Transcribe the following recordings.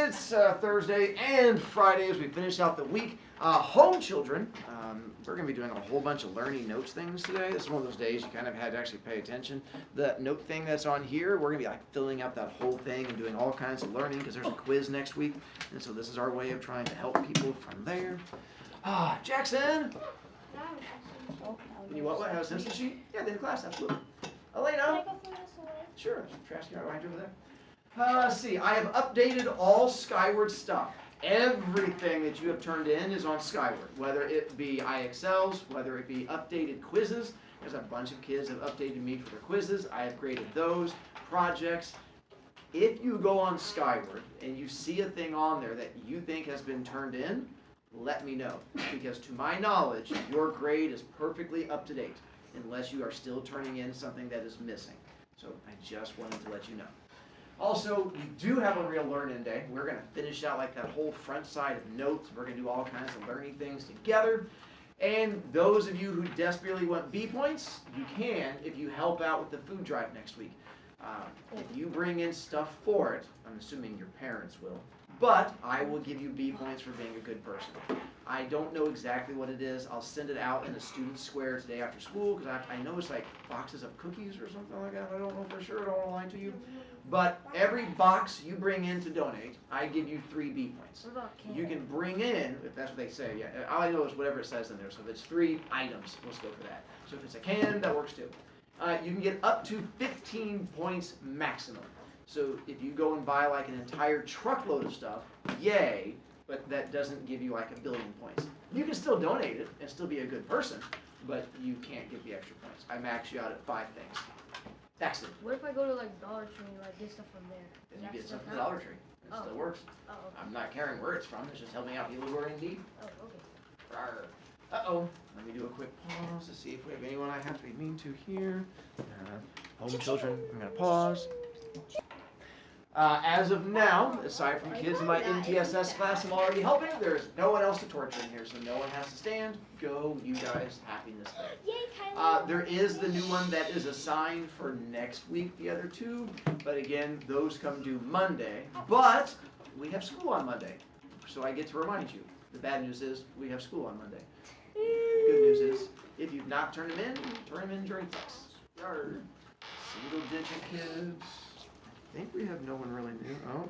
It's Thursday and Friday as we finish out the week. Home children, we're going to be doing a whole bunch of learning notes things today. This is one of those days you kind of had to actually pay attention. The note thing that's on here, we're going to be like filling out that whole thing and doing all kinds of learning because there's a quiz next week. And so this is our way of trying to help people from there. Jackson! You want what? Have a Simpson sheet? Yeah, in class, absolutely. Elena? Can I go from this away? Sure, trash can right behind you over there. Let's see, I have updated all Skyward stuff. Everything that you have turned in is on Skyward, whether it be IXLs, whether it be updated quizzes. There's a bunch of kids that have updated me for their quizzes. I have graded those, projects. If you go on Skyward and you see a thing on there that you think has been turned in, let me know. Because to my knowledge, your grade is perfectly up to date, unless you are still turning in something that is missing. So I just wanted to let you know. Also, we do have a real learn-in day. We're going to finish out like that whole front side of notes. We're going to do all kinds of learning things together. And those of you who desperately want B points, you can if you help out with the food drive next week. If you bring in stuff for it, I'm assuming your parents will, but I will give you B points for being a good person. I don't know exactly what it is. I'll send it out in a student square today after school because I know it's like boxes of cookies or something like that. I don't know for sure. I don't want to lie to you. But every box you bring in to donate, I give you 3 B points. What about cans? You can bring in, if that's what they say, yeah, all I know is whatever it says in there. So if it's 3 items, let's go for that. So if it's a can, that works too. You can get up to 15 points maximum. So if you go and buy like an entire truckload of stuff, yay, but that doesn't give you like 1 billion points. You can still donate it and still be a good person, but you can't get the extra points. I max you out at 5 things. Excellent. What if I go to like Dollar Tree and like get stuff from there? Then you get stuff from the Dollar Tree. It still works. Oh, okay. I'm not caring where it's from. It's just helping out people who are in need. Oh, okay. Rawr. Uh-oh. Let me do a quick pause to see if we have anyone I have to be mean to here. Home children, I'm going to pause. As of now, aside from kids in my MTSS class I'm already helping, there's no one else to torture in here, so no one has to stand. Go, you guys, happiness there. Yay, There is the new one that is assigned for next week, the other 2, but again, those come due Monday, but we have school on Monday, so I get to remind you. The bad news is we have school on Monday. Good news is, if you've not turned them in, turn them in during class. Single-digit kids. I think we have no one really new. Oh,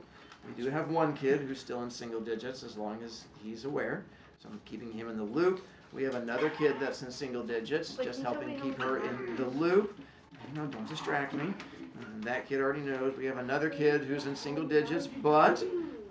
we do have one kid who's still in single digits as long as he's aware. So I'm keeping him in the loop. We have another kid that's in single digits, just helping keep her in the loop. No, don't distract me. And that kid already knows. We have another kid who's in single digits, but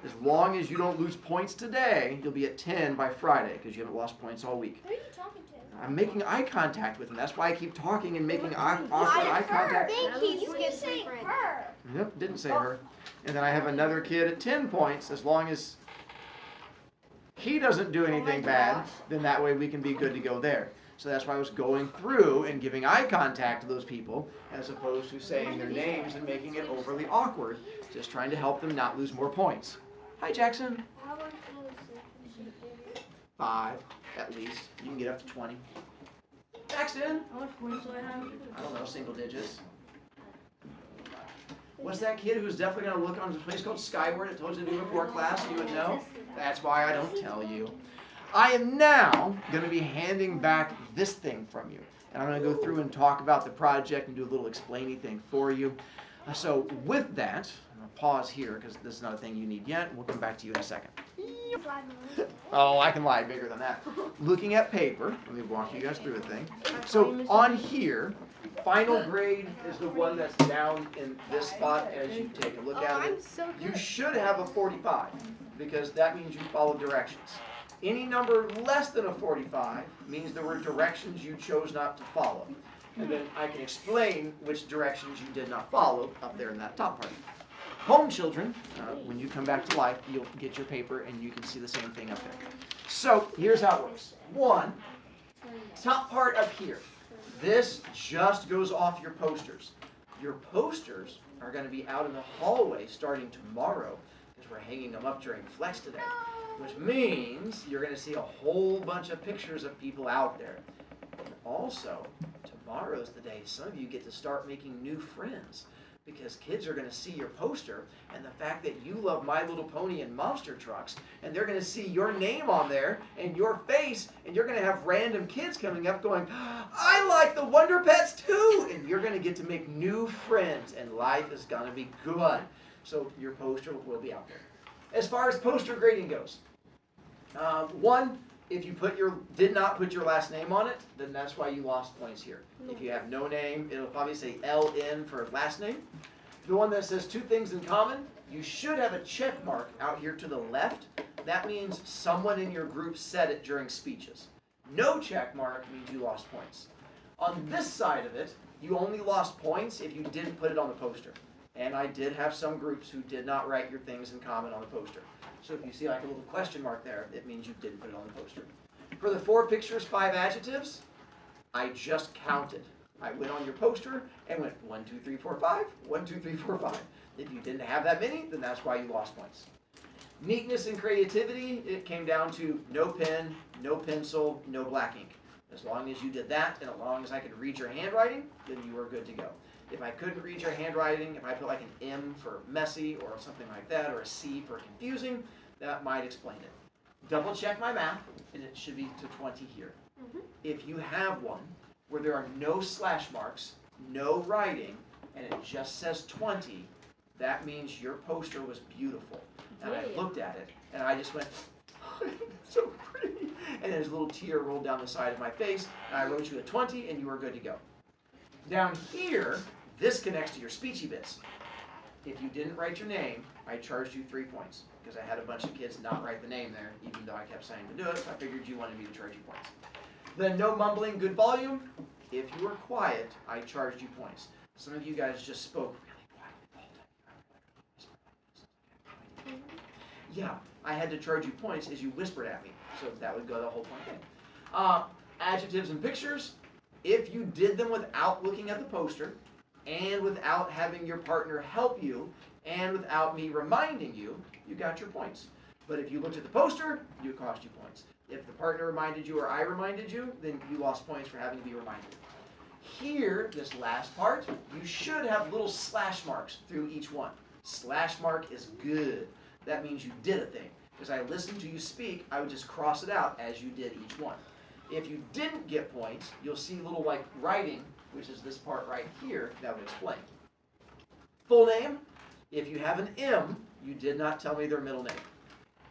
as long as you don't lose points today, you'll be at 10 by Friday because you haven't lost points all week. Who are you talking to? I'm making eye contact with him. That's why I keep talking and making awkward eye contact. You can say her. Yep, didn't say her. And then I have another kid at 10 points. As long as he doesn't do anything bad, then that way we can be good to go there. So that's why I was going through and giving eye contact to those people as opposed to saying their names and making it overly awkward. Just trying to help them not lose more points. Hi, Jackson. 5, at least. You can get up to 20. Jackson. How much points do I have? I don't know, single digits. What's that kid who's definitely going to look on this place called Skyward? I told you to do before class, so you would know. That's why I don't tell you. I am now going to be handing back this thing from you. And I'm going to go through and talk about the project and do a little explainy thing for you. So with that, I'm going to pause here because this is not a thing you need yet. We'll come back to you in a second. Oh, I can lie bigger than that. Looking at paper, let me walk you guys through a thing. So on here, final grade is the one that's down in this spot as you take a look at it. You should have a 45 because that means you followed directions. Any number less than a 45 means there were directions you chose not to follow. And then I can explain which directions you did not follow up there in that top part. Home children, when you come back to life, you'll get your paper and you can see the same thing up there. So here's how it works. 1, top part up here. This just goes off your posters. Your posters are going to be out in the hallway starting tomorrow because we're hanging them up during Flex today. Which means you're going to see a whole bunch of pictures of people out there. And also, tomorrow's the day some of you get to start making new friends. because kids are going to see your poster and the fact that you love My Little Pony and monster trucks, and they're going to see your name on there and your face, and you're going to have random kids coming up going, I like the Wonder Pets too, and you're going to get to make new friends, and life is going to be good. So your poster will be out there. As far as poster grading goes, one, if you did not put your last name on it, then that's why you lost points here. If you have no name, it'll probably say LN for last name. The one that says 2 things in common, you should have a check mark out here to the left. That means someone in your group said it during speeches. No check mark means you lost points. On this side of it, you only lost points if you didn't put it on the poster. And I did have some groups who did not write your things in common on the poster. So if you see like a little question mark there, it means you didn't put it on the poster. For the 4 pictures, 5 adjectives, I just counted. I went on your poster and went 1, 2, 3, 4, 5, 1, 2, 3, 4, 5. If you didn't have that many, then that's why you lost points. Neatness and creativity, it came down to no pen, no pencil, no black ink. As long as you did that, and as long as I could read your handwriting, then you were good to go. If I couldn't read your handwriting, if I put like an M for messy or something like that, or a C for confusing, that might explain it. Double check my math, and it should be to 20 here. If you have one where there are no slash marks, no writing, and it just says 20, that means your poster was beautiful. And I looked at it, and I just went, oh, it's so pretty. And there's a little tear rolled down the side of my face, and I wrote you a 20, and you were good to go. Down here, this connects to your speechy bits. If you didn't write your name, I charged you 3 points because I had a bunch of kids not write the name there, even though I kept saying to do it. I figured you wanted me to charge you points. Then no mumbling, good volume. If you were quiet, I charged you points. Some of you guys just spoke really quiet the whole time. Yeah, I had to charge you points as you whispered at me, so that would go the whole point in. Adjectives and pictures. If you did them without looking at the poster, and without having your partner help you, and without me reminding you, you got your points. But if you looked at the poster, it cost you points. If the partner reminded you or I reminded you, then you lost points for having to be reminded. Here, this last part, you should have little slash marks through each one. Slash mark is good. That means you did a thing. As I listened to you speak, I would just cross it out as you did each one. If you didn't get points, you'll see little like writing, which is this part right here, that would explain. Full name, if you have an M, you did not tell me their middle name.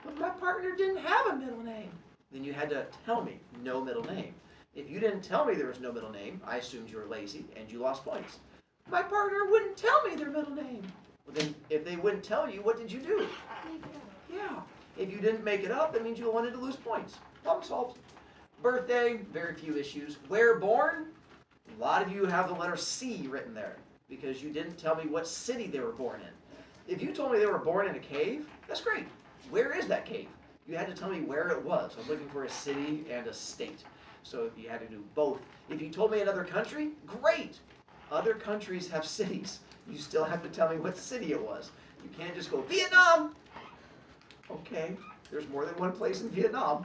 But my partner didn't have a middle name. Then you had to tell me, no middle name. If you didn't tell me there was no middle name, I assumed you were lazy and you lost points. My partner wouldn't tell me their middle name. Well, then if they wouldn't tell you, what did you do? Yeah. If you didn't make it up, that means you wanted to lose points. Problem solved. Birthday, very few issues. Where born? A lot of you have the letter C written there because you didn't tell me what city they were born in. If you told me they were born in a cave, that's great. Where is that cave? You had to tell me where it was. I was looking for a city and a state. So you had to do both. If you told me another country, great. Other countries have cities. You still have to tell me what city it was. You can't just go, Vietnam. Okay, there's more than one place in Vietnam.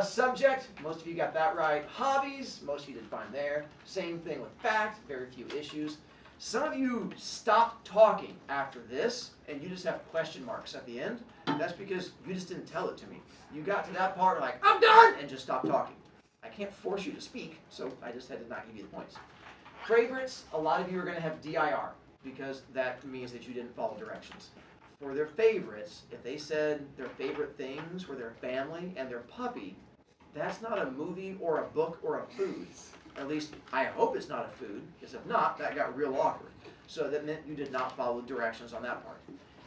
Subject, most of you got that right. Hobbies, most of you did fine there. Same thing with fact, very few issues. Some of you stopped talking after this, and you just have question marks at the end. That's because you just didn't tell it to me. You got to that part like, I'm done, and just stopped talking. I can't force you to speak, so I just had to not give you the points. Favorites, a lot of you are going to have DIR, because that means that you didn't follow directions. For their favorites, if they said their favorite things were their family and their puppy, that's not a movie or a book or a food. At least, I hope it's not a food, because if not, that got real awkward. So that meant you did not follow directions on that part.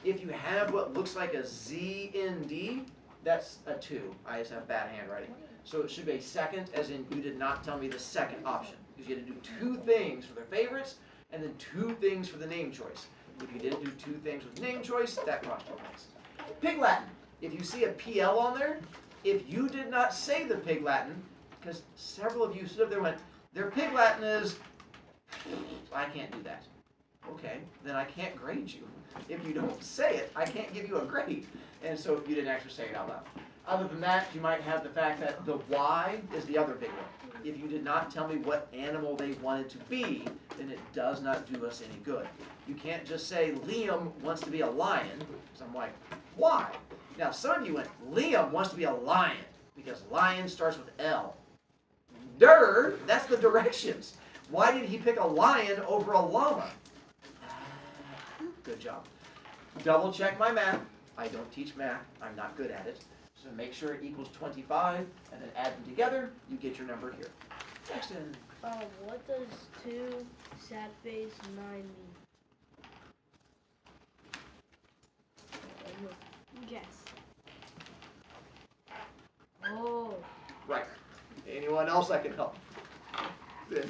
If you have what looks like a ZND, that's a 2. I just have bad handwriting. So it should be a second, as in you did not tell me the second option. Because you had to do 2 things for their favorites, and then 2 things for the name choice. If you didn't do 2 things with name choice, that cost you points. Pig Latin. If you see a PL on there, if you did not say the Pig Latin, because several of you stood up there and went, their Pig Latin is, I can't do that. Okay, then I can't grade you. If you don't say it, I can't give you a grade. And so you didn't actually say it out loud. Other than that, you might have the fact that the Y is the other big one. If you did not tell me what animal they wanted to be, then it does not do us any good. You can't just say Liam wants to be a lion. So I'm like, why? Now some of you went, Liam wants to be a lion because lion starts with L. That's the directions. Why did he pick a lion over a llama? Good job. Double check my math. I don't teach math. I'm not good at it. So make sure it equals 25 and then add them together. You get your number here. Jackson. What does 2 sad face 9 mean? Guess. Oh. Right. Anyone else I can help? Then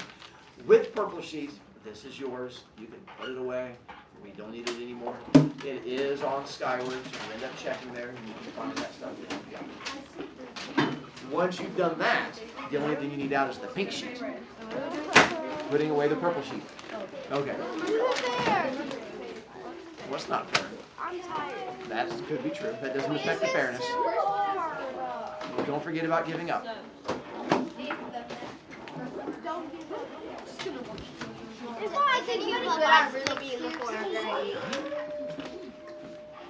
with purple sheet, this is yours. You can put it away. We don't need it anymore. It is on Skyward, so you end up checking there and you can find that stuff to help you out. Once you've done that, the only thing you need out is the pink sheet. Putting away the purple sheet. Okay. What's not fair? I'm tired. That could be true. That doesn't affect the fairness. Well, don't forget about giving up. It's why I think you're good at really being the corner.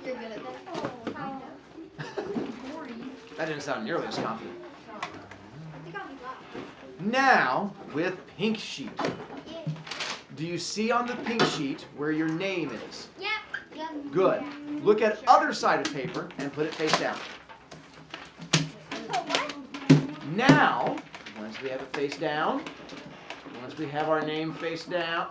You're good at that. That didn't sound nearly as confident. Now, with pink sheet. Do you see on the pink sheet where your name is? Yep. Good. Look at other side of paper and put it face down. Now, once we have it face down, once we have our name face down,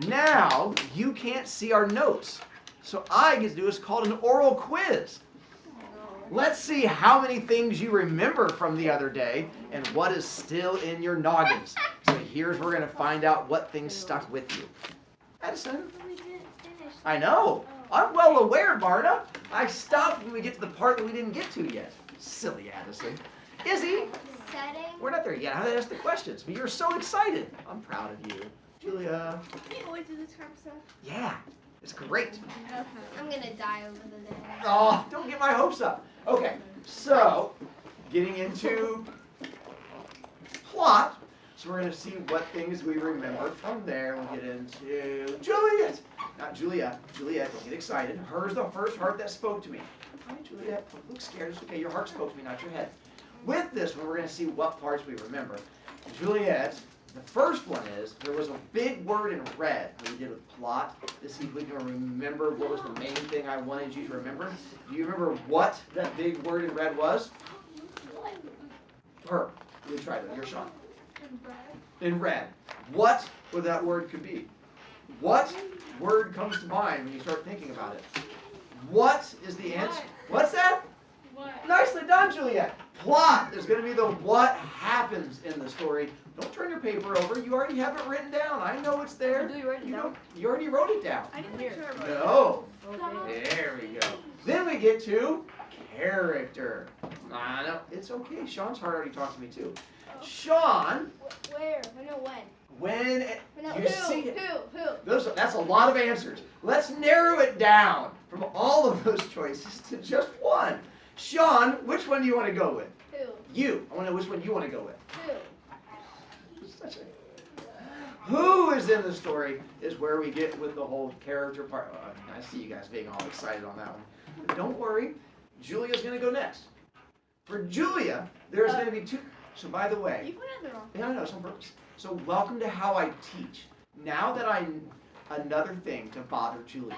now you can't see our notes. So I get to do is called an oral quiz. Let's see how many things you remember from the other day and what is still in your noggins. So here's where we're going to find out what things stuck with you. Edison? I know. I'm well aware, Barna. I stopped when we get to the part that we didn't get to yet. Silly Addison. Izzy? We're not there yet. I haven't asked the questions, but you're so excited. I'm proud of you. Julia? You always do this kind of stuff. Yeah, it's great. I'm gonna die over the day. Oh, don't get my hopes up. Okay, so getting into plot. So we're going to see what things we remember from there. We'll get into Juliet. Not Julia. Juliet, don't get excited. Hers the first heart that spoke to me. Hi, Juliet. Don't look scared. It's okay. Your heart spoke to me, not your head. With this one, we're going to see what parts we remember. Juliet, the first one is, there was a big word in red that we did with plot to see if we can remember what was the main thing I wanted you to remember. Do you remember what that big word in red was? Her. You try that. You're Sean. In red. What would that word could be? What word comes to mind when you start thinking about it? What is the answer? What's that? What? Nicely done, Juliet. Plot is going to be the what happens in the story. Don't turn your paper over. You already have it written down. I know it's there. Do you write it down? You already wrote it down. I didn't make sure I wrote it. No. Okay. There we go. Then we get to character. No, it's okay. Sean's heart already talked to me too. Sean, Where? I know when. when No, you see it. Who? That's a lot of answers. Let's narrow it down from all of those choices to just one. Sean, which one do you want to go with? Who? You. I want to know which one you want to go with. Who? Such a... Who is in the story is where we get with the whole character part. I see you guys being all excited on that one. But don't worry, Julia's going to go next. For Julia, there's going to be two. So by the way, You put it wrong. yeah, I know, it's on purpose. So welcome to how I teach. Now that another thing to bother Julia.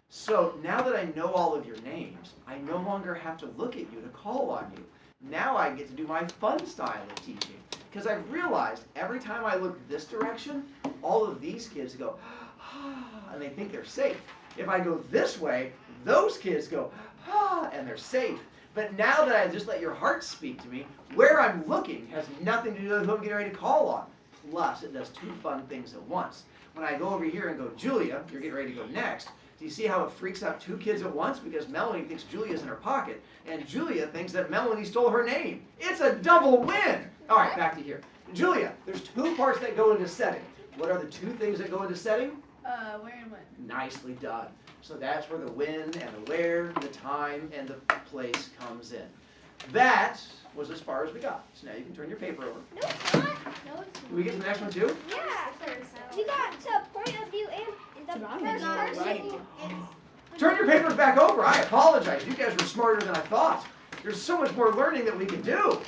So now that I know all of your names, I no longer have to look at you to call on you. Now I get to do my fun style of teaching. Because I've realized every time I look this direction, all of these kids go, and they think they're safe. If I go this way, those kids go, and they're safe. But now that I just let your heart speak to me, where I'm looking has nothing to do with who I'm getting ready to call on. Plus, it does two fun things at once. When I go over here and go, Julia, you're getting ready to go next, do you see how it freaks out two kids at once? Because Melanie thinks Julia's in her pocket, and Julia thinks that Melanie stole her name. It's a double win! All right, back to here. Julia, there's two parts that go into setting. What are the two things that go into setting? Where and when. Nicely done. So that's where the when and the where, the time, and the place comes in. That was as far as we got. So now you can turn your paper over. No, it's not. No, it's Do we get to the next one too? Yeah. We got to point of view and the first person. Turn your papers back over. I apologize. You guys were smarter than I thought. There's so much more learning that we can do.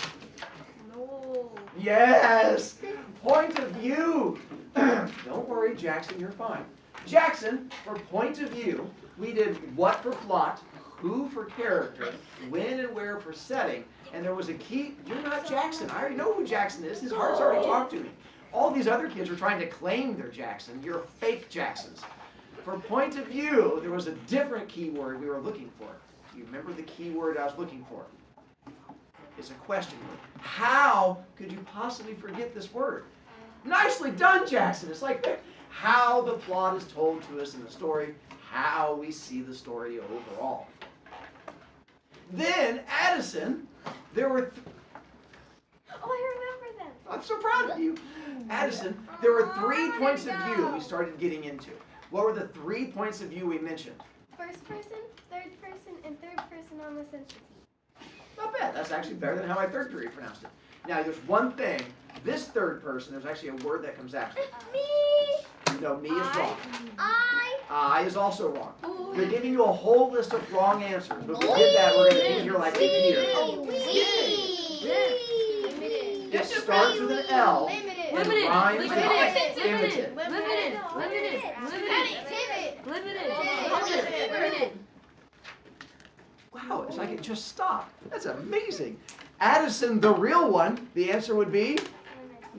No. Yes. Point of view. Don't worry, Jackson, you're fine. Jackson, for point of view, we did what for plot, who for character, when and where for setting, and there was a key. You're not Jackson. I already know who Jackson is. His heart's already talked to me. All these other kids are trying to claim they're Jackson. You're fake Jacksons. For point of view, there was a different keyword we were looking for. Do you remember the keyword I was looking for? It's a question word. How could you possibly forget this word? Nicely done, Jackson. It's like how the plot is told to us in the story, how we see the story overall. Then, Addison, there were... Oh, I remember them. I'm so proud of you. Addison, there were 3 points of view we started getting into. What were the 3 points of view we mentioned? First person, third person, and third person on the central team. Not bad. That's actually better than how my third period pronounced it. Now, there's one thing. This third person, there's actually a word that comes after it. Me. No, me is wrong. I. Is also wrong. They're giving you a whole list of wrong answers. But if we did that, we're going to be here like 8 years. It starts with an L and rhymes with limited. Limited. Wow, it's like it just stopped. That's amazing. Addison, the real one, the answer would be?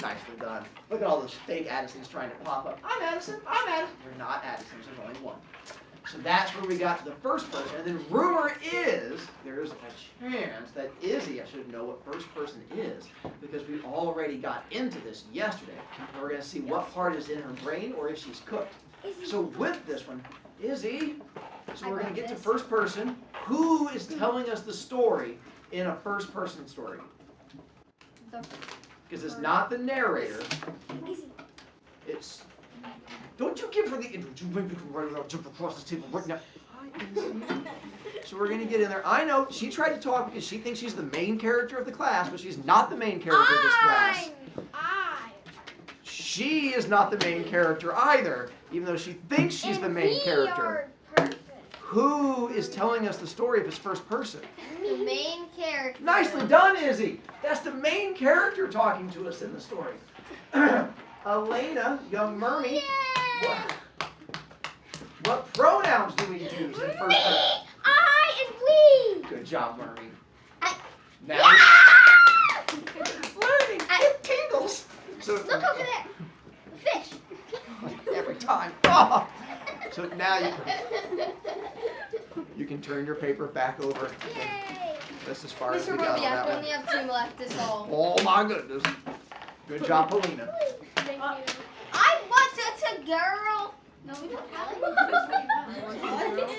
Nicely done. Look at all those fake Addisons trying to pop up. I'm Addison. You're not Addisons. There's only one. So that's where we got to the first person. And then rumor is, there's a chance that Izzy, I should know what first person is, because we already got into this yesterday. And we're going to see what part is in her brain or if she's cooked. So with this one, Izzy, so we're going to get to first person. Who is telling us the story in a first person story? Because it's not the narrator. It's... Don't you give her the intro. Jump across the table right now. So we're going to get in there. I know she tried to talk because she thinks she's the main character of the class, but she's not the main character of this class. She is not the main character either, even though she thinks she's the main character. Who is telling us the story if it's first person? The main character. Nicely done, Izzy. That's the main character talking to us in the story. Elena, young mermaid. What pronouns do we use in first person? Me, I, and we. Good job, mermaid. Now, Yeah! learning, it tingles. So Look over there. The fish. every time. Oh. So now you can turn your paper back over. Yay! That's as far as Mr. we got on Robiak, that we one. only have 2 left, is all. Oh my goodness. Good job, Paulina. Thank you. I want to girl. No, we don't have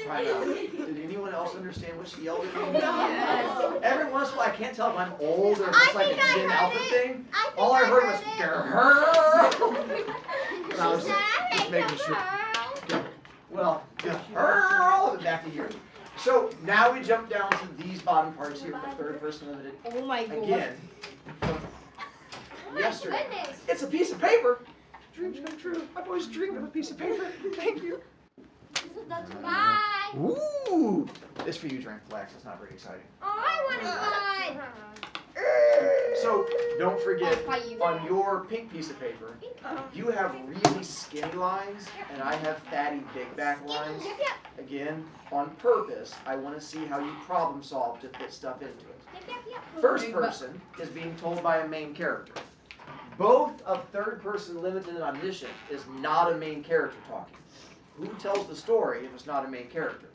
Try now. Did anyone else understand what she yelled at me? Yes. Every once in a while, I can't tell if I'm old or if I it's like a think I Gen heard Alpha it. thing. All I heard was girl. And I was just making sure. Well, girl, and back to here. So now we jump down to these bottom parts here for third person limited. Oh my god. Again, from yesterday. Goodness. It's a piece of paper. Dreams come true. I've always dreamed of a piece of paper. Thank you. Bye. Ooh, this for you, Drink Flex. It's not very exciting. I want to buy. So don't forget, Fight you. on your pink piece of paper, you have really skinny lines, and I have fatty big back lines. Yep, yep. Again, on purpose, I want to see how you problem solve to fit stuff into it. Yep, yep, yep. First person is being told by a main character. Both of third person limited and omniscient is not a main character talking. Who tells the story if it's not a main character?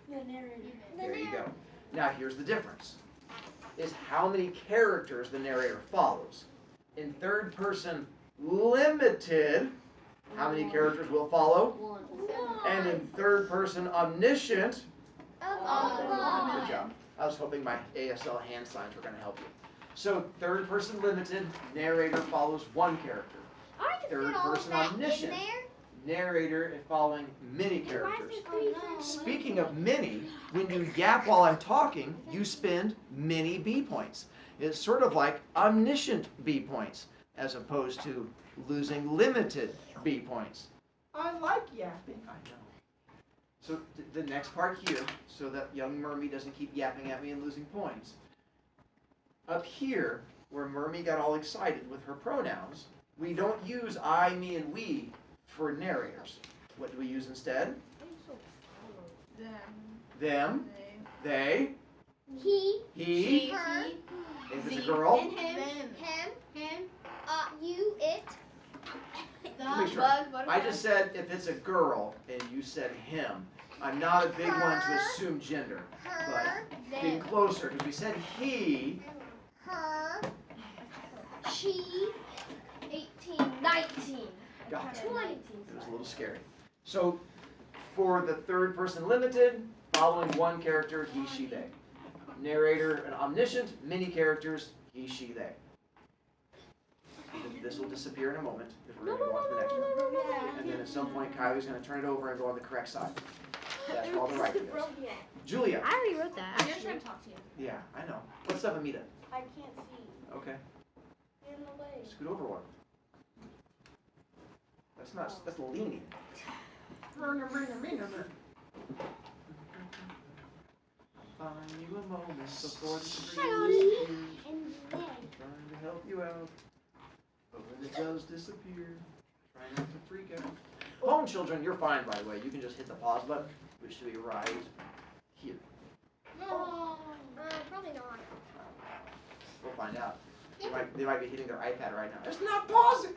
The narrator. There you go. Now here's the difference. Is how many characters the narrator follows. In third person limited, how many characters will follow? And in third person omniscient, good job. I was hoping my ASL hand signs were going to help you. So third person limited, narrator follows one character. I can Third fit all of person that in omniscient. there. narrator and following mini characters. Oh, no. Speaking of mini, when you yap while I'm talking, you spend mini B points. It's sort of like omniscient B points, as opposed to losing limited B points. I like yapping. I know. So the next part here, so that young Mermy doesn't keep yapping at me and losing points. Up here, where Mermy got all excited with her pronouns, we don't use I, me, and we for narrators. What do we use instead? Them. They. He. He. Her. If it's a girl. And him. Him. You. It. Make sure. I just said if it's a girl and you said him. I'm not a big one to assume gender, Her. but getting closer because we said he. Her. She. 18. 19. Gotcha. 20. It was a little scary. So for the third person limited, following one character, he, she, they. Narrator and omniscient, many characters, he, she, they. This will disappear in a moment because we're going to go on to the next one. And then at some point, Kylie's going to turn it over and go on the correct side. That's for all the right videos. Julia. I already wrote that. I'm just trying to talk to you. Yeah, I know. What's up, Amita? I can't see. Okay. In the way. Scoot over one. That's leaning. Find you a moment before the screen disappears. And they. Trying to help you out. But when it does disappear, try not to freak out. Home children, you're fine by the way. You can just hit the pause button, which should be right here. No. Probably not. We'll find out. They might be hitting their iPad right now. It's not pausing!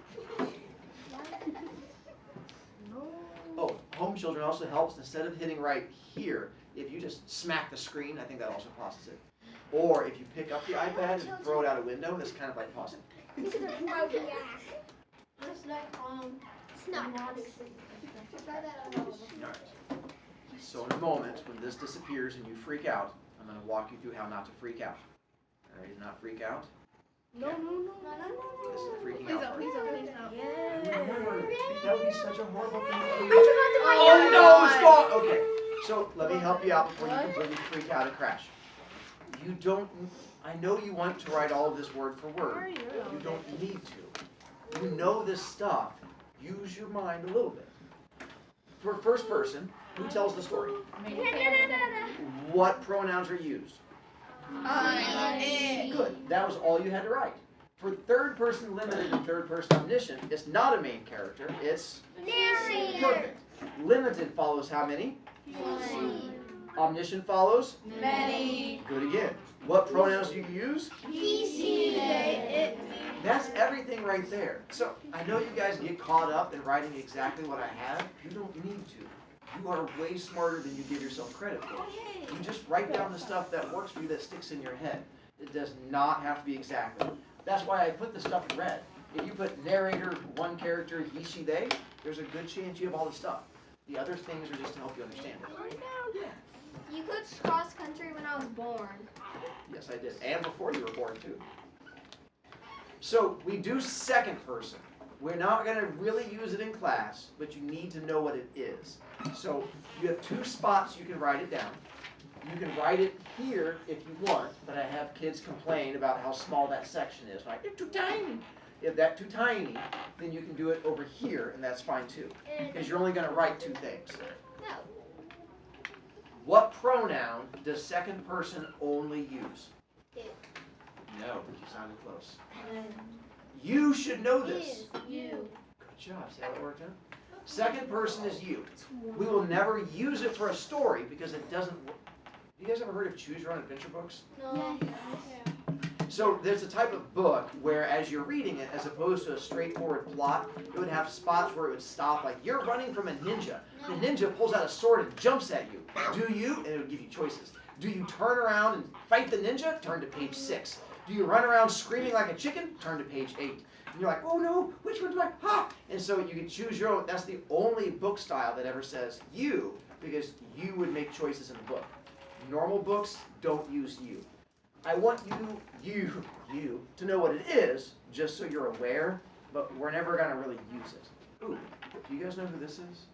Oh, home children also helps. Instead of hitting right here, if you just smack the screen, I think that also pauses it. Or if you pick up the iPad and throw it out a window, that's kind of like pausing. It's not. Alright. So in a moment, when this disappears and you freak out, I'm going to walk you through how not to freak out. Alright, not freak out. No. This is the freaking Please out don't, part. please don't, please don't. That would be such a horrible thing to do. Oh, Oh no, it's gone! Okay, so let me help you out before you completely freak out and crash. You don't, I know you want to write all of this word for word, but you don't need to. You know this stuff. Use your mind a little bit. For first person, who tells the story? What pronouns are used? Good. That was all you had to write. For third person limited and third person omniscient, it's not a main character. It's Narrator. perfect. Limited follows how many? Omniscient follows? Many. Good again. What pronouns do you use? He, she, they, it. That's everything right there. So I know you guys get caught up in writing exactly what I have. You don't need to. You are way smarter than you give yourself credit for. You just write down the stuff that works for you, that sticks in your head. It does not have to be exactly. That's why I put the stuff in red. If you put narrator, one character, he, she, they, there's a good chance you have all the stuff. The other things are just to help you understand it. You coached cross country when I was born. Yes, I did. And before you were born, too. So we do second person. We're not going to really use it in class, but you need to know what it is. So you have two spots you can write it down. You can write it here if you want, but I have kids complain about how small that section is. Like, it's too tiny. If that's too tiny, then you can do it over here, and that's fine too. Because you're only going to write two things. No. What pronoun does second person only use? It. No, but you sounded close. You should know this. You. Good job. See how that worked out? Second person is you. We will never use it for a story because it doesn't work. You guys ever heard of choose your own adventure books? No. So there's a type of book where as you're reading it, as opposed to a straightforward plot, it would have spots where it would stop, like you're running from a ninja. The ninja pulls out a sword and jumps at you. Do you? And it would give you choices. Do you turn around and fight the ninja? Turn to page 6. Do you run around screaming like a chicken? Turn to page 8. And you're like, oh no, which one do I, ha! And so you can choose your own. That's the only book style that ever says you, because you would make choices in the book. Normal books don't use you. I want you to know what it is, just so you're aware, but we're never going to really use it. Ooh, Do you guys know who this is?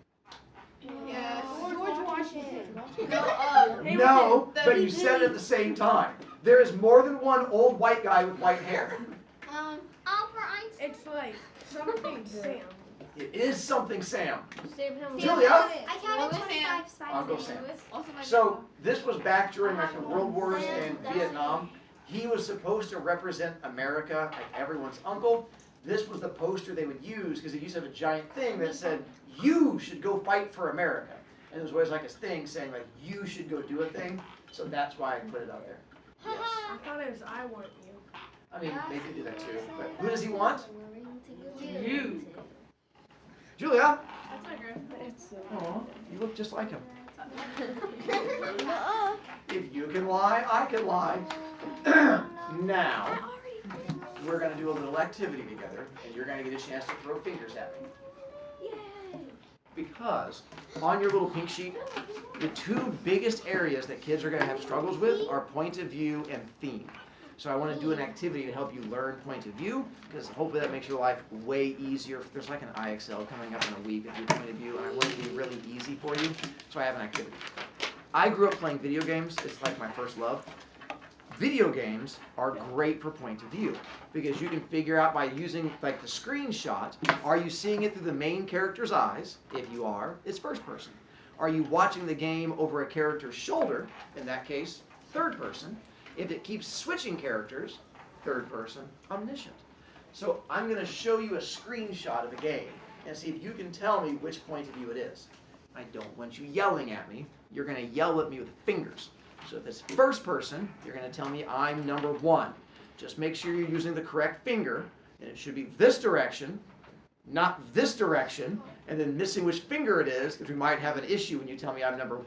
Yes. George Washington. No, but you said it at the same time. There is more than one old white guy with white hair. Albert Einstein. It's like something Sam. It is something Sam. Sam Hamilton. Julia? I counted Lewis 25 spices. Uncle Sam. Also my So this was back during like the World Wars in Vietnam. He was supposed to represent America, like everyone's uncle. This was the poster they would use because they used to have a giant thing that said, "You should go fight for America." And there was always like a thing saying like, "You should go do a thing." So that's why I put it out there. Yes. I thought it was I want you. I mean, they could do that too. But who does he want? You. Julia. That's my grandpa. Aw, you look just like him. If you can lie, I can lie. Now, we're going to do a little activity together, and you're going to get a chance to throw fingers at me. Because on your little pink sheet, the two biggest areas that kids are going to have struggles with are point of view and theme. So I want to do an activity to help you learn point of view, because hopefully that makes your life way easier. There's like an IXL coming up in a week of your point of view, and I want it to be really easy for you, so I have an activity. I grew up playing video games. It's like my first love. Video games are great for point of view because you can figure out by using like the screenshot, are you seeing it through the main character's eyes? If you are, it's first person. Are you watching the game over a character's shoulder? In that case, third person. If it keeps switching characters, third person, omniscient. So I'm going to show you a screenshot of a game and see if you can tell me which point of view it is. I don't want you yelling at me. You're going to yell at me with fingers. So if it's first person, you're going to tell me I'm number 1. Just make sure you're using the correct finger, and it should be this direction, not this direction, and then missing which finger it is, because we might have an issue when you tell me I'm number 1.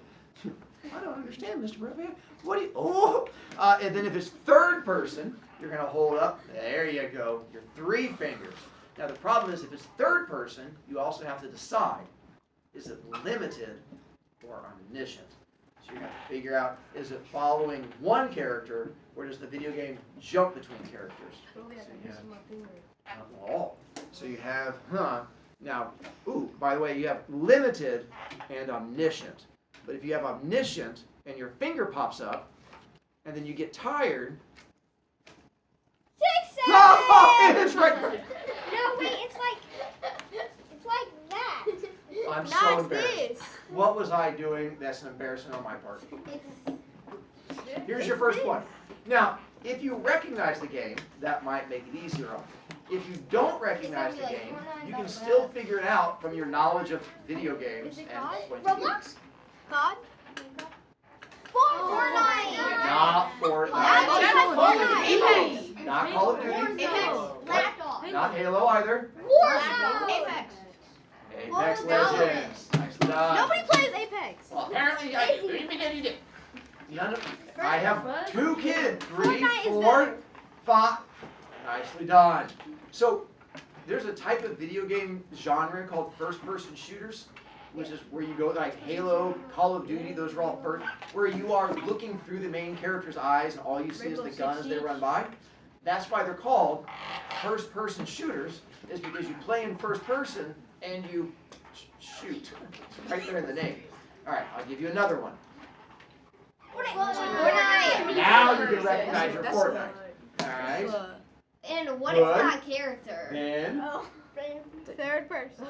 I don't understand, Mr. Brovicast. What do you, oh! And then if it's third person, you're going to hold up, there you go, your 3 fingers. Now the problem is if it's third person, you also have to decide, is it limited or omniscient? So you're going to have to figure out, is it following one character, or does the video game jump between characters? So you have, now, by the way, you have limited and omniscient. But if you have omniscient and your finger pops up, and then you get tired. 6 seconds! No, it's right. No, wait, it's like that. I'm so embarrassed. What was I doing? That's an embarrassment on my part. Here's your first one. Now, if you recognize the game, that might make it easier on you. If you don't recognize the game, you can still figure it out from your knowledge of video games and point of view. Roblox? God? Fortnite. Not Fortnite. Apex. Not Call of Duty. Laptop. Not Halo either. Warzone. Apex. Apex Legends. Nicely done. Nobody plays Apex. Well, apparently I do. None of, I have 2 kids. 3, Fortnite is 4, 5. Nicely done. So there's a type of video game genre called first-person shooters, which is where you go like Halo, Call of Duty. Those are all first, where you are looking through the main character's eyes and all you see is the gun as they run by. That's why they're called first-person shooters, is because you play in first person and you shoot. It's right there in the name. All right, I'll give you another one. Fortnite. Now you can recognize your Fortnite. All right. And what Good. is that character? Then, Third person.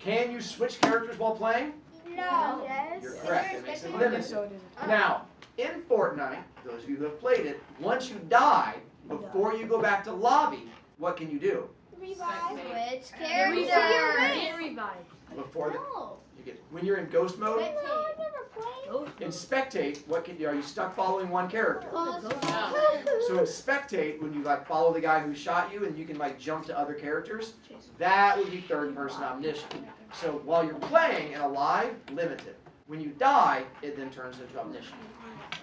can you switch characters while playing? No. You're correct. It makes it limited. Now, in Fortnite, those of you who have played it, once you die, before you go back to lobby, what can you do? Revive. Which Revive. character? Get revived. Before the, No. you get when you're in ghost mode, No, I've never played. in spectate, what can you? Are you stuck following one character? So in spectate, when you like follow the guy who shot you and you can like jump to other characters, that would be third person omniscient. So while you're playing and alive, limited. When you die, it then turns into omniscient.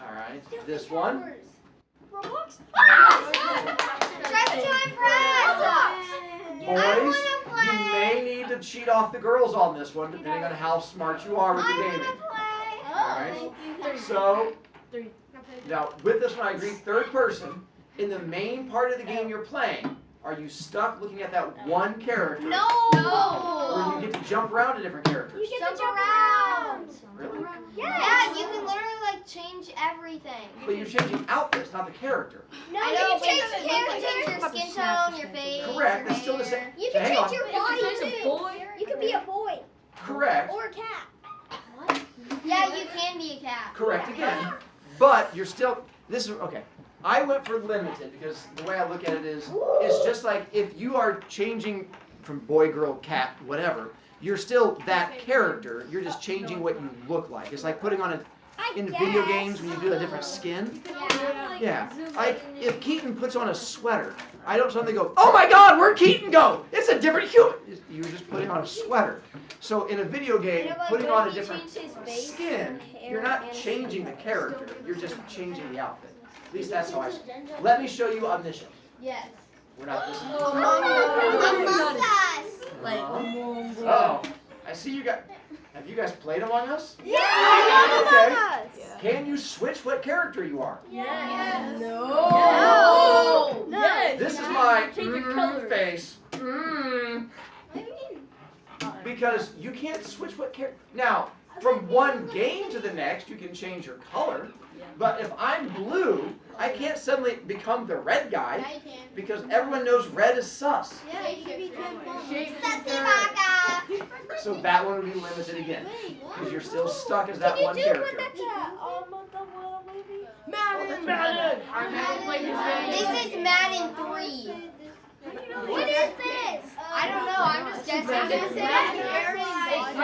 All right, this one. Roblox? Press to impress! Boys, you may need to cheat off the girls on this one, depending on how smart you are with the gaming. Alright? So, now with this one I agree, third person, in the main part of the game you're playing, Are you stuck looking at that one character? No. Or you get to jump around to different characters? You get to jump around. Really? Yeah, you can literally like change everything. But you're changing outfits, not the character. No, I you know, can but change it the doesn't look character. like Your it. skin tone, your face. Correct, your that's still the same. hair. You can Hang change on. your body too. You can be a boy Correct. or a cat. Yeah, you can be a cat. Correct again. But you're still, this is, okay. I went for limited because the way I look at it is, it's just like if you are changing from boy, girl, cat, whatever, you're still that character. You're just changing what you look like. It's like putting on a, in video games when you do a different skin. Yeah. Like if Keaton puts on a sweater, I don't suddenly go, oh my God, where'd Keaton go? It's a different human. You're just putting on a sweater. So in a video game, putting on a different skin, you're not changing the character. You're just changing the outfit. At least that's how I see it. Let me show you Omniscient. Yes. We're not listening. Among Us. Oh, I see you guys. Have you guys played Among Us? Yeah. Okay. Can you switch what character you are? Yes. No. Yes. This is my Change your color. face. Because you can't switch what character. Now, from one game to the next, you can change your color. But if I'm blue, I can't suddenly become the red guy Yeah, you can. because everyone knows red is sus. Yeah, you can become So that one would be limited again because you're still stuck as that Can you one do character. one that's Madden. This is Madden 3. What is this? I don't know. I'm just guessing. I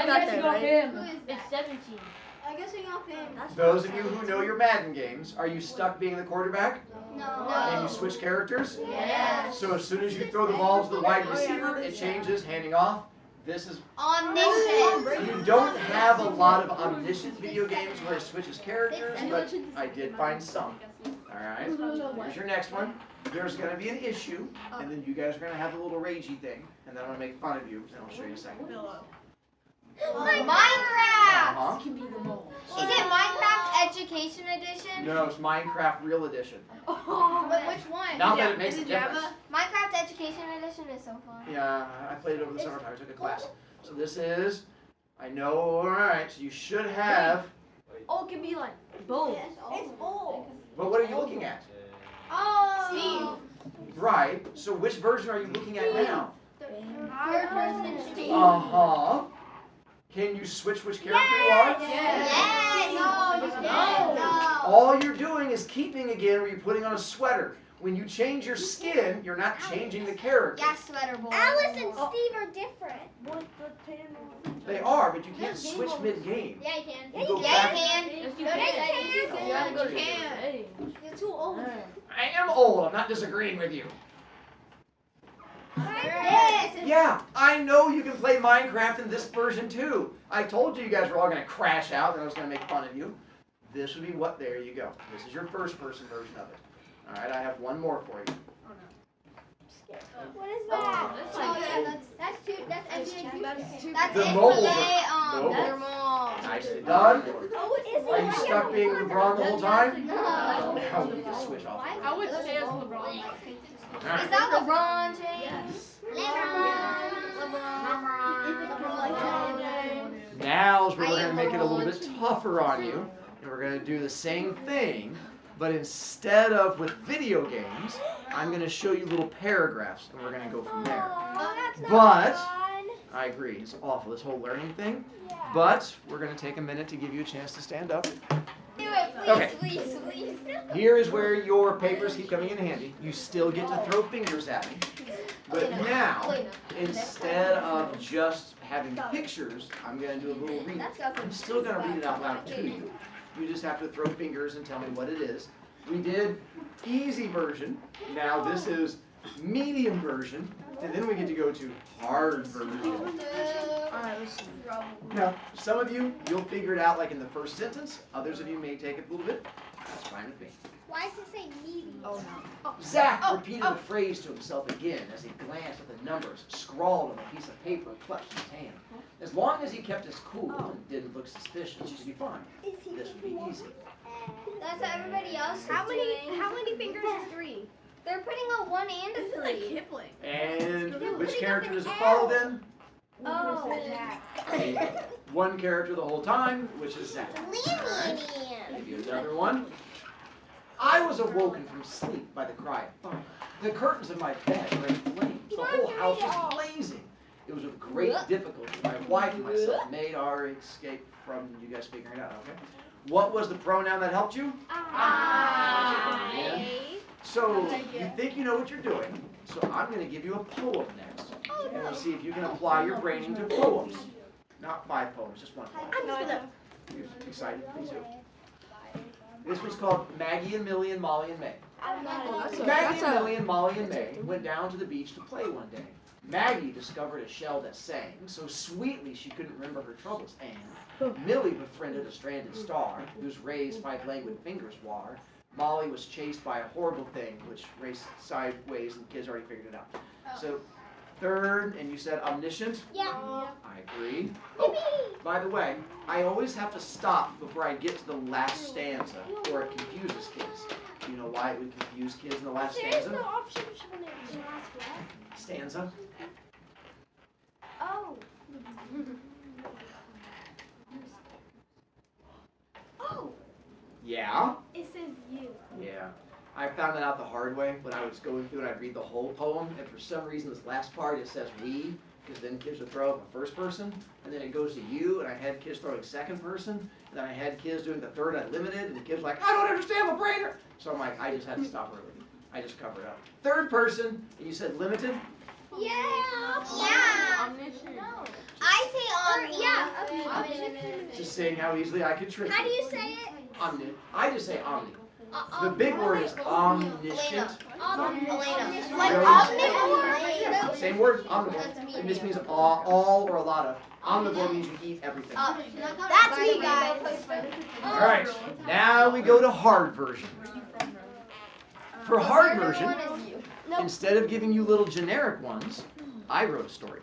got that right. It's 17. I'm guessing off him. Those of you who know your Madden games, are you stuck being the quarterback? No. Can you switch characters? Yes. So as soon as you throw the ball to the wide receiver, it changes, handing off. This is, Omniscient. you don't have a lot of omniscient video games where it switches characters, but I did find some. Alright, here's your next one. There's going to be an issue, and then you guys are going to have a little ragey thing, and then I'm going to make fun of you, and I'll show you in a second. Minecraft. Uh-huh. Is it Minecraft Education Edition? No, it's Minecraft Real Edition. Which one? Not that it makes a difference. Minecraft Education Edition is so fun. Yeah, I played it over the summertime. I took a class. So this is, I know, alright, so you should have, Oh, it can be like both. It's old. but what are you looking at? Oh. Right, so which version are you looking at now? Third person Steve. Uh-huh. Can you switch which character you are? Yes. No, you can't. No. All you're doing is keeping again where you're putting on a sweater. When you change your skin, you're not changing the character. Yeah, sweater boy. Alice and Steve are different. They are, but you can't switch mid-game. Yeah, you can. You go Yeah, back. you can. Yes, you No, can. you You gotta go to can. Hey. You're too old. I am old, I'm not disagreeing with you. Yes. Yeah, I know you can play Minecraft in this version too. I told you guys were all going to crash out and I was going to make fun of you. This would be what, there you go. This is your first person version of it. Alright, I have one more for you. What is that? that's Oh, like- yeah, that's too. That's NBA. That's The it mobile for version. they their mom. Nicely done. Oh, what is Are you stuck being LeBron the whole time? No. Now you can switch off. I would say it's LeBron. Is Alright. that LeBron James? Now's where we're going to make it a little bit tougher on you. And we're going to do the same thing, but instead of with video games, I'm going to show you little paragraphs and we're going to go from there. Oh, that's not But- fun. I agree, it's awful, this whole learning thing. Yeah. But we're going to take a minute to give you a chance to stand up. Do it, please, Okay. please, please. Here is where your papers keep coming in handy. You still get to throw fingers at me. But now, instead of just having pictures, I'm going to do a little reading. I'm still going to read it out loud to you. You just have to throw fingers and tell me what it is. We did easy version. Now this is medium version. And then we get to go to hard version. Now, some of you, you'll figure it out like in the first sentence. Others of you may take it a little bit. That's fine with me. Why does it say medium? Oh no. Zach repeated the phrase to himself again as he glanced at the numbers scrawled on a piece of paper clutched in his hand. As long as he kept his cool and didn't look suspicious, he'd be fine. This would be easy. That's what everybody else is How doing. many fingers is 3? They're putting a 1 and a 3. Kipling. And which character does it follow then? Oh. One character the whole time, which is Zach. Alright. Give you another one. I was awoken from sleep by the cry of fire. The curtains of my bed were in flames. The whole house was blazing. It was with great difficulty my wife and myself made our escape from you guys figuring it out, okay? What was the pronoun that helped you? Yeah. So you think you know what you're doing, so I'm going to give you a poem next. And we'll see if you can apply your brain to poems. Not 5 poems, just 1 poem. You excited? Me too. This one's called Maggie and Millie and Molly and May. Maggie and Millie and Molly and May went down to the beach to play one day. Maggie discovered a shell that sang so sweetly she couldn't remember her troubles, and Millie befriended a stranded star whose rays 5 languid fingers water. Molly was chased by a horrible thing which raced sideways, and kids already figured it out. So third, and you said omniscient? Yeah. I agree. Oh, by the way, I always have to stop before I get to the last stanza, or it confuses kids. Do you know why it would confuse kids in the last There's stanza? no option when it's the last one. Stanza? Oh. Oh. Yeah? It says you. Yeah. I found that out the hard way when I was going through and I'd read the whole poem, and for some reason this last part it says we, because then kids would throw up a first person, and then it goes to you, and I had kids throwing second person, and then I had kids doing the third unlimited, and the kids were like, I don't understand my brainer! So I'm like, I just had to stop early. I just covered it up. Third person, and you said limited? Yeah. Yeah. Omniscient. I say omni. Just saying how easily I could trick How do you say it? Omni. I just say omni. The big word is omniscient. Elena. Like omnivore? Same word, omnivore. And this means all or a lot of. Omnivore means you eat everything. That's me, guys. Alright, now we go to hard version. For hard version, instead of giving you little generic ones, I wrote a story.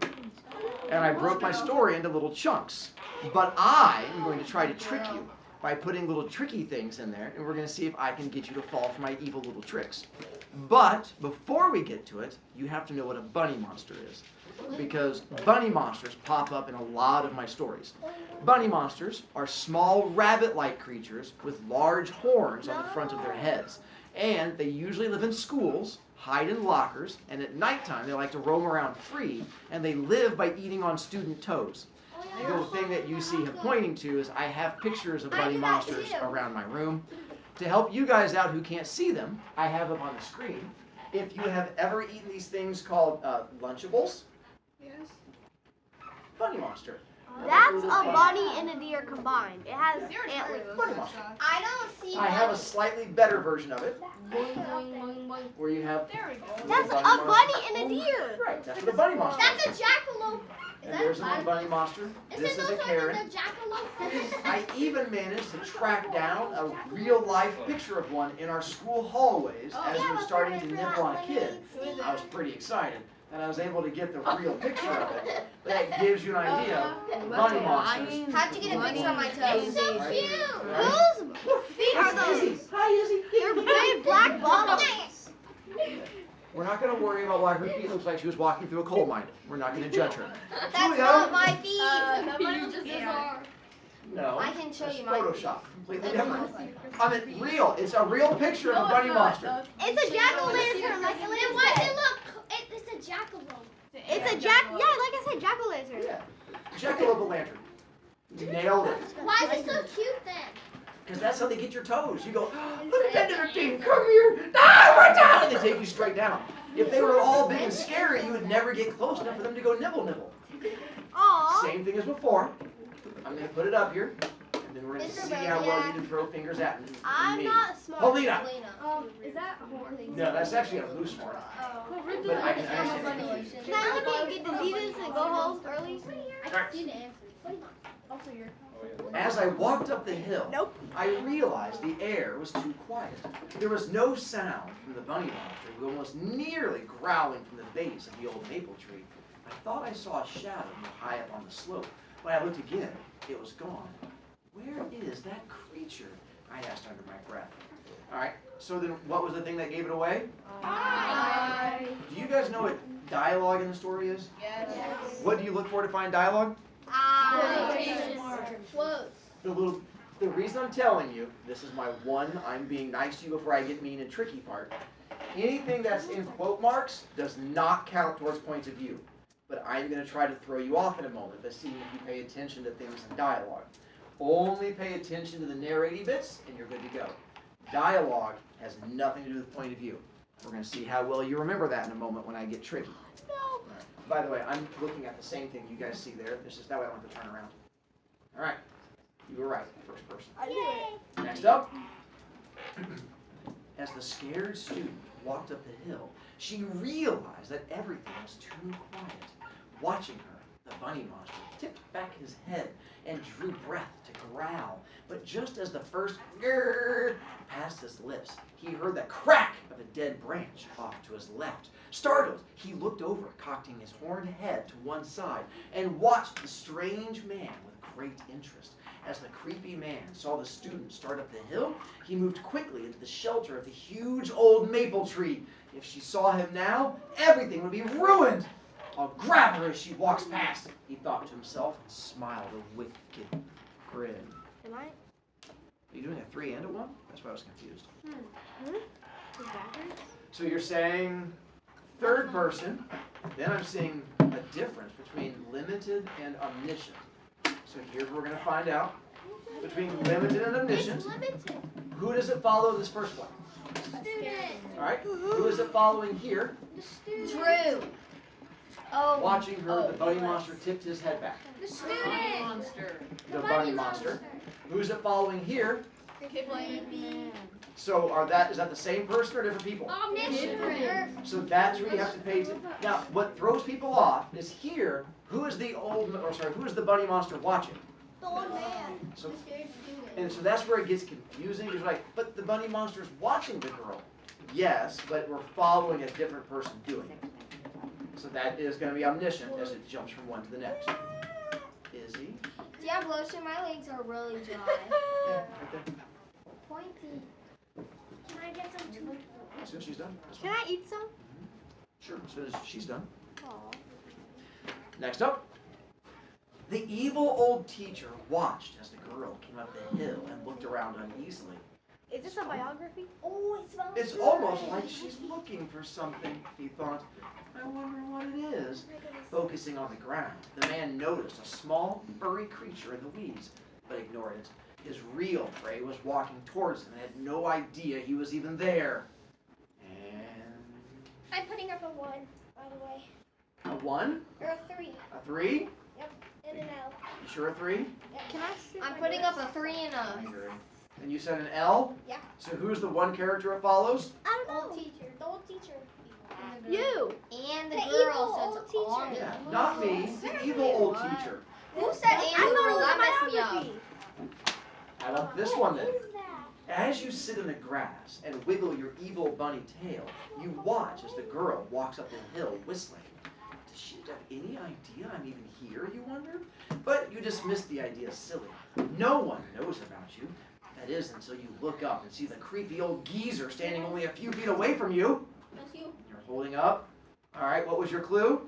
And I broke my story into little chunks. But I am going to try to trick you by putting little tricky things in there, and we're going to see if I can get you to fall for my evil little tricks. But before we get to it, you have to know what a bunny monster is, because bunny monsters pop up in a lot of my stories. Bunny monsters are small rabbit-like creatures with large horns on the front of their heads, and they usually live in schools, hide in lockers, and at nighttime they like to roam around free, and they live by eating on student toes. The thing that you see him pointing to is I have pictures of bunny monsters around my room. To help you guys out who can't see them, I have them on the screen. If you have ever eaten these things called Lunchables, Yes. bunny monster. That's a bunny and a deer combined. It has antlers. Bunny monster. I don't see I have a slightly better version of it, where you have There we go. That's a bunny and a deer. right. That's what a bunny monster. That's a jackalope. And there's a little bunny monster. This is a Karen. I even managed to track down a real-life picture of one in our school hallways as we were starting to nibble on a kid. I was pretty excited, and I was able to get the real picture of it. But that gives you an idea of bunny monsters. How'd you get a picture of my toes? So Right. cute. Right. Whose feet are those? Izzy. Hi, Izzy. They're big black bottoms. We're not going to worry about why her feet looks like she was walking through a coal mine. We're not going to judge her. That's Julia. not my feet. No. I can show it's you mine. Photoshop. Completely different. I mean, real. It's a real picture of a bunny monster. It's a jack-o'-lantern. Like Then why does it look? It's a jackalope. It's a jack. Yeah, like I said, jack-o'-lantern. Yeah. Jack-o'-lantern. Nailed it. Why is it so cute then? Because that's how they get your toes. You go, look at that little thing, come here. Ah, we're down. And they take you straight down. If they were all big and scary, you would never get close enough for them to go nibble, nibble. Aww. Same thing as before. I'm going to put it up here. And then we're going to Mr. see how well you can throw fingers at me. I'm not smart. Paulina. Is that a horn? No, that's actually a moose horn. But I can understand it. Can I look at get diseases and go home early? As I walked up the hill, I realized the air was too quiet. There was no sound from the bunny monster, who was nearly growling from the base of the old maple tree. I thought I saw a shadow high up on the slope. When I looked again, it was gone. Where is that creature I asked under my breath. All right, so then what was the thing that gave it away? I. Do you guys know what dialogue in the story is? Yes. What do you look for to find dialogue? The reason I'm telling you, this is my one, I'm being nice to you before I get mean and tricky part. Anything that's in quote marks does not count towards points of view. But I'm going to try to throw you off in a moment by seeing if you pay attention to things in dialogue. Only pay attention to the narrating bits and you're good to go. Dialogue has nothing to do with point of view. We're going to see how well you remember that in a moment when I get tricky. No. Right. By the way, I'm looking at the same thing you guys see there. This is that way I don't have to turn around. All right. You were right, first person. I knew it. Next up. As the scared student walked up the hill, she realized that everything was too quiet. Watching her, the bunny monster tipped back his head and drew breath to growl. But just as the first grrr passed his lips, he heard the crack of a dead branch off to his left. Startled, he looked over, cocking his horned head to one side, and watched the strange man with great interest. As the creepy man saw the student start up the hill, he moved quickly into the shelter of the huge old maple tree. If she saw him now, everything would be ruined. I'll grab her as she walks past, he thought to himself, and smiled a wicked grin. Am I? Are you doing a 3 and a 1? That's why I was confused. Is backwards? So you're saying third person, then I'm seeing a difference between limited and omniscient. So here's what we're going to find out. Between limited and omniscient, who does it follow this first one? All right, who is it following here? Drew. Oh. Watching her, the bunny monster tipped his head back. The student. Monster. The bunny monster. Who's it following here? Kipling. So is that the same person or different people? Omniscient. So that's where you have to pay attention. Now, what throws people off is here, who is the bunny monster watching? The old man. So, The scared student. and so that's where it gets confusing. You're like, but the bunny monster's watching the girl. Yes, but we're following a different person doing it. So that is going to be omniscient as it jumps from one to the next. Izzy? Do you have lotion? My legs are really dry. Yeah, right there. Pointy. Can I get some too? As soon as she's done. That's Can fine. I eat some? Sure, as soon as she's done. Aw. Next up. The evil old teacher watched as the girl came up the hill and looked around uneasily. Is this a biography? Oh, it smells It's good. almost like she's looking for something, he thought. I wonder what it is. Focusing on the ground, the man noticed a small, furry creature in the weeds, but ignored it. His real prey was walking towards him and had no idea he was even there. And I'm putting up a 1, by the way. a 1, Or a 3. a 3. And an L. You sure a 3? Can I sit? I'm putting up a 3 and a. And you said an L? Yeah. So who's the one character it follows? I don't know. Old teacher. The old teacher. You. And the The girl evil says old teacher. on Yeah, the. not me. The evil old teacher. Who said and the I girl? thought That it was messed me a up. biography. How about this one then? What is that? As you sit in the grass and wiggle your evil bunny tail, you watch as the girl walks up the hill whistling. Does she have any idea I'm even here, you wonder? But you dismiss the idea as silly. No one knows about you. That is until you look up and see the creepy old geezer standing only a few feet away from you. That's you. You're holding up. All right, what was your clue?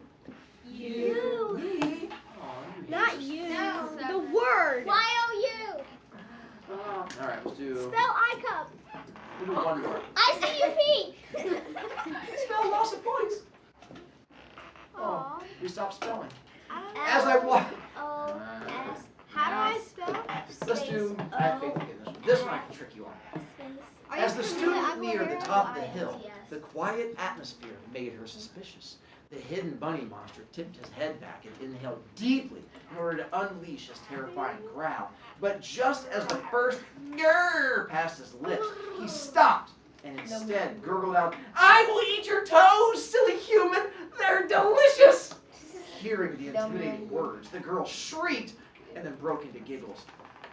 You. Me. Aw, you Not Jesus. you. No. The word. Y-O-U. All right, let's do Spell I-cup. we'll do one more. I-C-U-P. Spell lots of points. Oh, Aw. we stopped spelling. I As I walk. O-S. How do I spell? Let's do. I have faith in this one. This one I can trick you on. Are As you the familiar with student neared the Aquamarine? top of the hill, the quiet atmosphere made her suspicious. The hidden bunny monster tipped his head back and inhaled deeply in order to unleash his terrifying growl. But just as the first grrr passed his lips, he stopped and instead gurgled out, "I will eat your toes, silly human! They're delicious!" Hearing the intimidating words, the girl shrieked and then broke into giggles.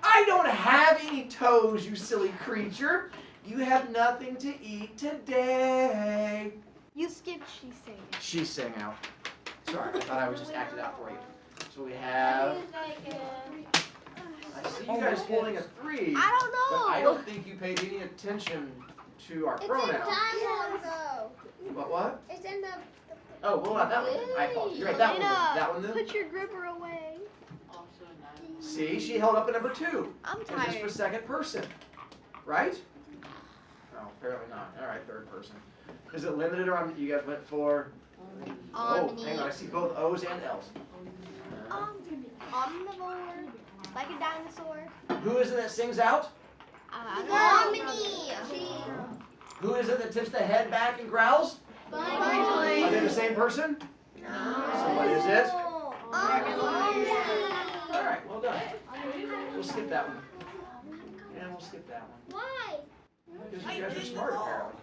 "I don't have any toes, you silly creature. You have nothing to eat today." You skipped she sang. She sang out. Sorry, I thought I was just acting out for you. So we have, I I see you guys holding a 3. I don't know. But I don't think you paid any attention to our It's in pronoun. dialogue though. What? It's in the. Oh, what about that one? I apologize. You're right, that one. Elena, That one then? Put your gripper away. See, she held up a number 2. I'm Is this for tired. second person? Right? No, apparently not. All right, third person. Is it limited or you guys went for? Oh, hang on. I see both O's and L's. Omnivore. Like a dinosaur. Who is it that sings out? Omni. Who is it that tips the head back and growls? Are they the same person? So what is it? All right, well done. We'll skip that one. Yeah, we'll skip that one. Why? Because you guys are smart, apparently.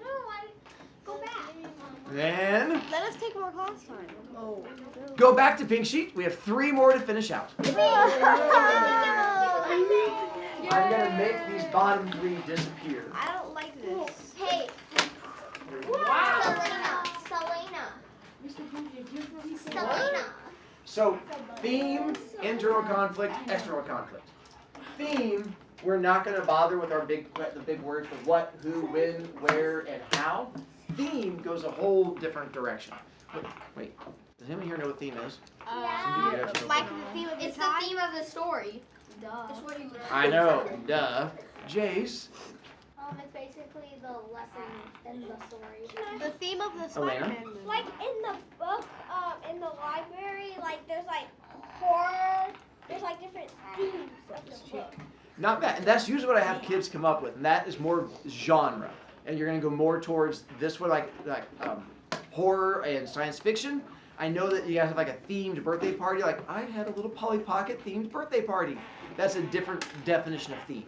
No, I. Go back. Then, Let us take more class time. Oh. go back to pink sheet. We have 3 more to finish out. I'm going to make these bottom 3 disappear. I don't like this. Hey. Wow. Selena. So, theme, internal conflict, external conflict. Theme, we're not going to bother with the big words of what, who, when, where, and how. Theme goes a whole different direction. Wait, does anyone here know what theme is? Like the theme of the It's the time? theme of the story. Duh. It's what you I know, duh. Jace, It's basically the lesson in the story. The theme of the Elena? Spider-Man movie. Like in the book, in the library, like there's like horror. There's like different themes of the book. not bad. And that's usually what I have kids come up with, and that is more genre. And you're going to go more towards this one, like horror and science fiction. I know that you guys have like a themed birthday party. Like, I had a little Polly Pocket themed birthday party. That's a different definition of theme.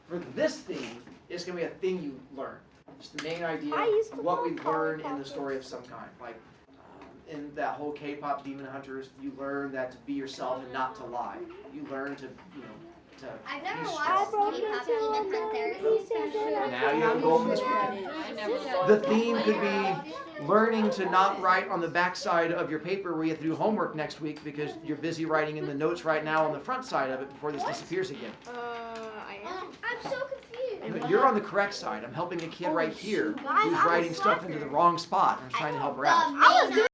For this theme, it's going to be a thing you learn. It's the main idea, I used to what we love Polly learn in the Pockets. story of some kind. Like, in that whole K-pop Demon Hunters, you learn that to be yourself and not to lie. You learn to, to I've never be watched strong. K-pop Demon Hunters. Now you have a goal for this weekend. The theme could be learning to not write on the back side of your paper where you have to do homework next week because you're busy writing in the notes right now on the front side of it before this disappears again. I am. I'm so confused. But you're on the correct side. I'm helping a kid right here Guys, who's I'm a writing stuff into the slacker. wrong spot. I'm trying to help her out. I was doing